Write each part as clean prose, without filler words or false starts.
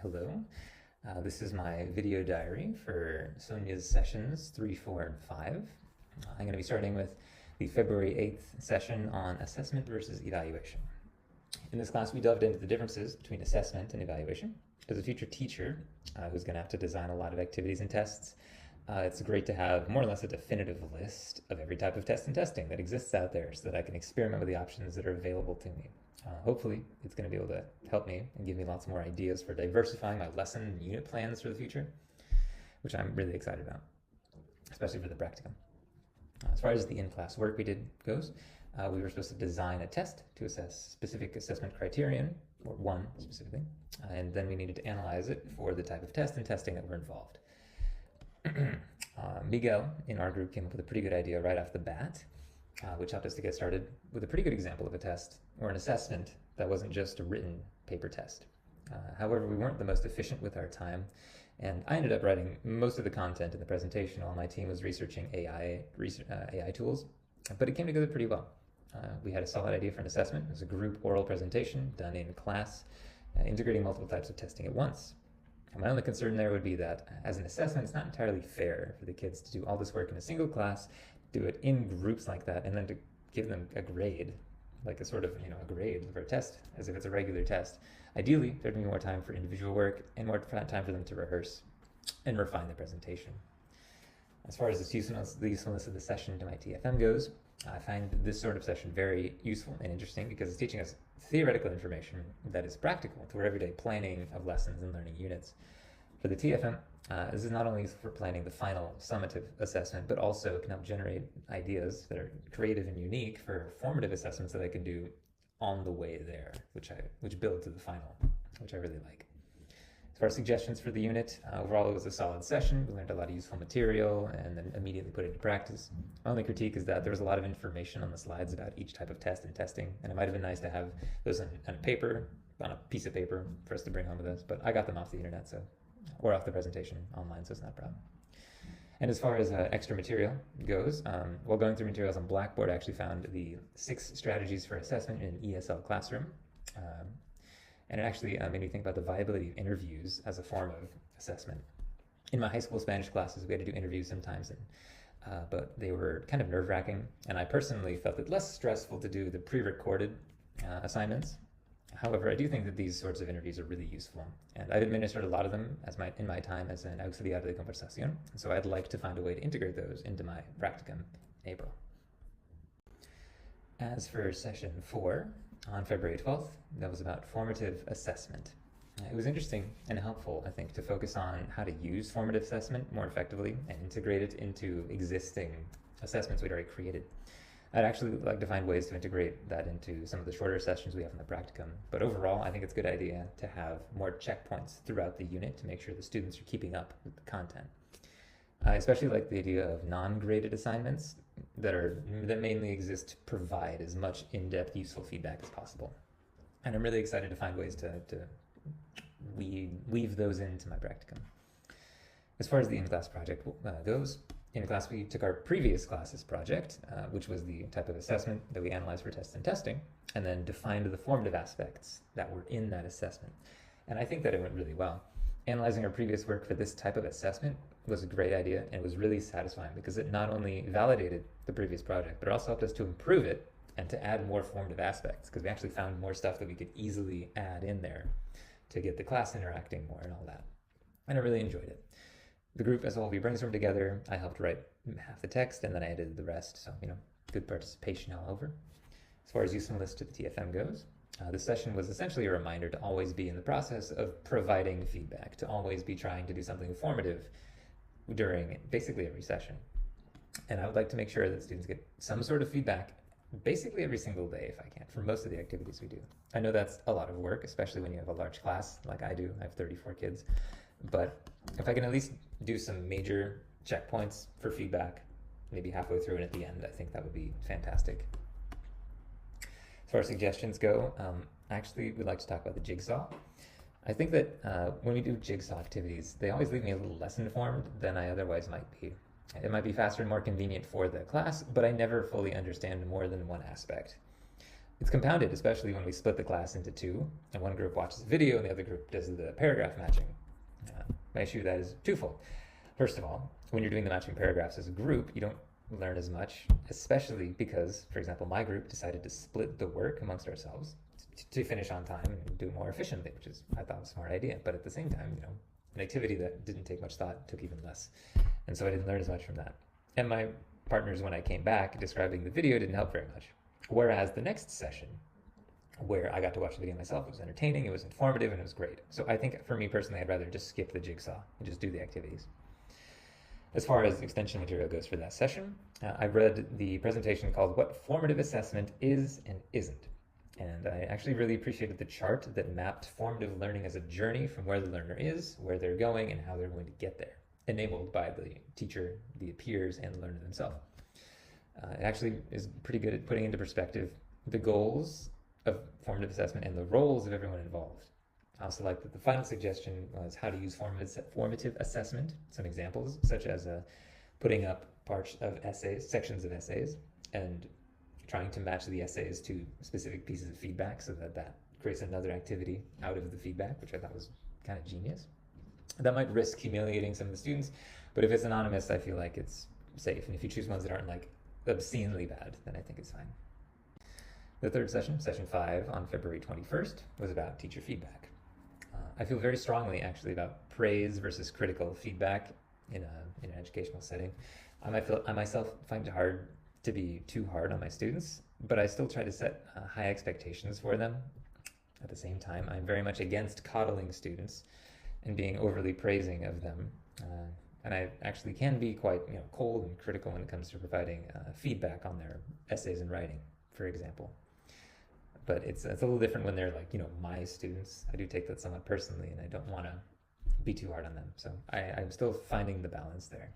Hello. This is my video diary for Sonia's sessions 3, 4, and 5. I'm going to be starting with the February 8th session on assessment versus evaluation. In this class, we delved into the differences between assessment and evaluation. As a future teacher who's going to have to design a lot of activities and tests, it's great to have more or less a definitive list of every type of test and testing that exists out there so that I can experiment with the options that are available to me. Hopefully, it's going to be able to help me and give me lots more ideas for diversifying my lesson and unit plans for the future, which I'm really excited about, especially for the practicum. As far as the in-class work we did goes, we were supposed to design a test to assess specific assessment criterion, or one specifically, and then we needed to analyze it for the type of test and testing that were involved. Miguel in our group came up with a pretty good idea right off the bat, which helped us to get started with a pretty good example of a test or an assessment that wasn't just a written paper test. However, we weren't the most efficient with our time, and I ended up writing most of the content in the presentation while my team was researching AI tools, but it came together pretty well. We had a solid idea for an assessment. It was a group oral presentation done in class, integrating multiple types of testing at once. My only concern there would be that as an assessment, it's not entirely fair for the kids to do all this work in a single class, do it in groups like that, and then to give them a grade, like a sort of, a grade for a test, as if it's a regular test. Ideally, there'd be more time for individual work and more time for them to rehearse and refine the presentation. As far as the usefulness of the session to my TFM goes, I find this sort of session very useful and interesting because it's teaching us theoretical information that is practical to our everyday planning of lessons and learning units. For the TFM, this is not only for planning the final summative assessment, but also can help generate ideas that are creative and unique for formative assessments that I can do on the way there, which build to the final, which I really like. As far as suggestions for the unit, overall it was a solid session. We learned a lot of useful material and then immediately put it into practice. My only critique is that there was a lot of information on the slides about each type of test and testing, and it might have been nice to have those on a piece of paper for us to bring home with us, but I got them off the internet, or off the presentation online, so it's not a problem. And as far as extra material goes, while going through materials on Blackboard, I actually found the 6 strategies for assessment in an ESL classroom. And it actually made me think about the viability of interviews as a form of assessment. In my high school Spanish classes, we had to do interviews sometimes, but they were kind of nerve-wracking, and I personally felt it less stressful to do the pre-recorded assignments. However, I do think that these sorts of interviews are really useful, and I've administered a lot of them in my time as an auxiliar de conversación, so I'd like to find a way to integrate those into my practicum in April. As for session 4, on February 12th, that was about formative assessment. It was interesting and helpful, I think, to focus on how to use formative assessment more effectively and integrate it into existing assessments we'd already created. I'd actually like to find ways to integrate that into some of the shorter sessions we have in the practicum, but overall I think it's a good idea to have more checkpoints throughout the unit to make sure the students are keeping up with the content. I especially like the idea of non-graded assignments that mainly exist to provide as much in-depth useful feedback as possible. And I'm really excited to find ways to weave those into my practicum. As far as the in-class project goes, in class we took our previous class's project, which was the type of assessment that we analyzed for tests and testing, and then defined the formative aspects that were in that assessment. And I think that it went really well. Analyzing our previous work for this type of assessment was a great idea, and it was really satisfying because it not only validated the previous project, but it also helped us to improve it and to add more formative aspects, because we actually found more stuff that we could easily add in there to get the class interacting more and all that. And I really enjoyed it. The group as a whole, we brainstormed together. I helped write half the text, and then I edited the rest, so, good participation all over. As far as usefulness to the TFM goes, this session was essentially a reminder to always be in the process of providing feedback, to always be trying to do something formative during basically every session. And I would like to make sure that students get some sort of feedback basically every single day if I can, for most of the activities we do. I know that's a lot of work, especially when you have a large class like I do. I have 34 kids. But if I can at least do some major checkpoints for feedback, maybe halfway through and at the end, I think that would be fantastic. As far as suggestions go, actually we'd like to talk about the jigsaw. I think that when we do jigsaw activities, they always leave me a little less informed than I otherwise might be. It might be faster and more convenient for the class, but I never fully understand more than one aspect. It's compounded, especially when we split the class into two, and one group watches the video and the other group does the paragraph matching. My issue with that is twofold. First of all, when you're doing the matching paragraphs as a group, you don't learn as much, especially because, for example, my group decided to split the work amongst ourselves to finish on time and do it more efficiently, which is, I thought, was a smart idea. But at the same time, an activity that didn't take much thought took even less. And so I didn't learn as much from that. And my partners, when I came back, describing the video didn't help very much. Whereas the next session, where I got to watch the video myself, it was entertaining, it was informative, and it was great. So I think for me personally, I'd rather just skip the jigsaw and just do the activities. As far as extension material goes for that session, I read the presentation called What Formative Assessment Is and Isn't. And I actually really appreciated the chart that mapped formative learning as a journey from where the learner is, where they're going, and how they're going to get there, enabled by the teacher, the peers, and the learner themselves. It actually is pretty good at putting into perspective the goals of formative assessment and the roles of everyone involved. I also like that the final suggestion was how to use formative assessment, some examples, such as putting up parts of essays, sections of essays, and trying to match the essays to specific pieces of feedback so that that creates another activity out of the feedback, which I thought was kind of genius. That might risk humiliating some of the students, but if it's anonymous, I feel like it's safe. And if you choose ones that aren't like obscenely bad, then I think it's fine. The third session, session 5 on February 21st, was about teacher feedback. I feel very strongly actually about praise versus critical feedback in an educational setting. I myself find it hard to be too hard on my students, but I still try to set high expectations for them. At the same time, I'm very much against coddling students and being overly praising of them. And I actually can be quite cold and critical when it comes to providing feedback on their essays and writing, for example. But it's a little different when they're like, my students. I do take that somewhat personally, and I don't want to be too hard on them. So I'm still finding the balance there.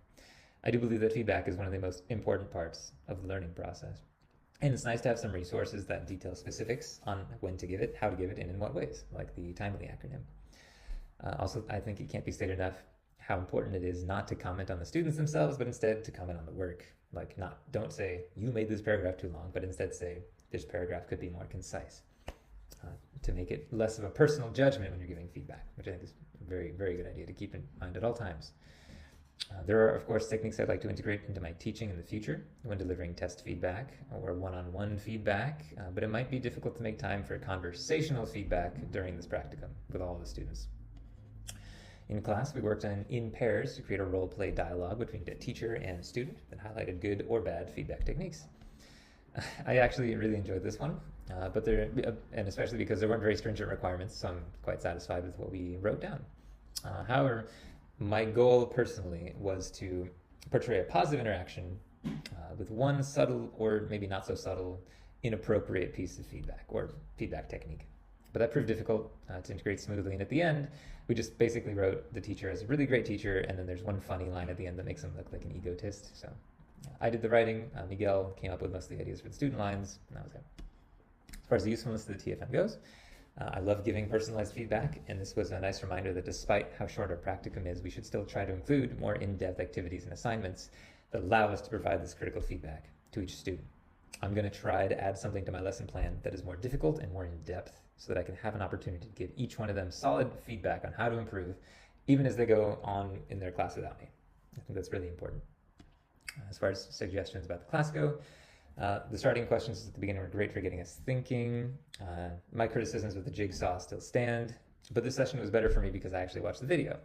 I do believe that feedback is one of the most important parts of the learning process. And it's nice to have some resources that detail specifics on when to give it, how to give it, and in what ways, like the timely acronym. Also, I think it can't be stated enough how important it is not to comment on the students themselves, but instead to comment on the work. Like don't say, you made this paragraph too long, but instead say, this paragraph could be more concise, to make it less of a personal judgment when you're giving feedback, which I think is a very, very good idea to keep in mind at all times. There are, of course, techniques I'd like to integrate into my teaching in the future when delivering test feedback or one-on-one feedback, but it might be difficult to make time for conversational feedback during this practicum with all the students. In class, we worked in pairs to create a role-play dialogue between a teacher and student that highlighted good or bad feedback techniques. I actually really enjoyed this one, and especially because there weren't very stringent requirements, so I'm quite satisfied with what we wrote down. However, my goal personally was to portray a positive interaction with one subtle or maybe not so subtle inappropriate piece of feedback or feedback technique. But that proved difficult to integrate smoothly, and at the end, we just basically wrote the teacher as a really great teacher, and then there's one funny line at the end that makes him look like an egotist. So I did the writing, Miguel came up with most of the ideas for the student lines, and that was it. As far as the usefulness of the TFM goes, I love giving personalized feedback, and this was a nice reminder that despite how short our practicum is, we should still try to include more in-depth activities and assignments that allow us to provide this critical feedback to each student. I'm going to try to add something to my lesson plan that is more difficult and more in-depth so that I can have an opportunity to give each one of them solid feedback on how to improve, even as they go on in their class without me. I think that's really important. As far as suggestions about the class go, the starting questions at the beginning were great for getting us thinking. My criticisms with the jigsaw still stand, but this session was better for me because I actually watched the video.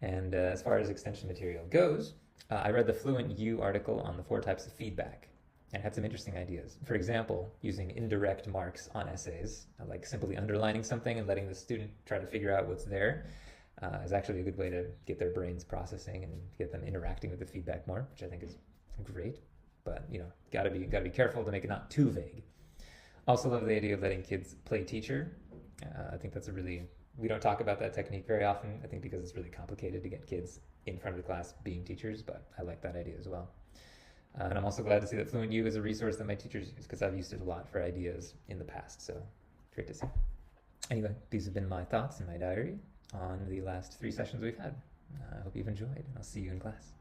And as far as extension material goes, I read the Fluent U article on the 4 types of feedback and had some interesting ideas. For example, using indirect marks on essays, like simply underlining something and letting the student try to figure out what's there, is actually a good way to get their brains processing and get them interacting with the feedback more, which I think is great. But gotta be careful to make it not too vague. Also love the idea of letting kids play teacher. I think that's we don't talk about that technique very often, I think because it's really complicated to get kids in front of the class being teachers, but I like that idea as well. And I'm also glad to see that Fluent U is a resource that my teachers use because I've used it a lot for ideas in the past, so great to see. Anyway, these have been my thoughts in my diary on the last 3 sessions we've had. I hope you've enjoyed, and I'll see you in class.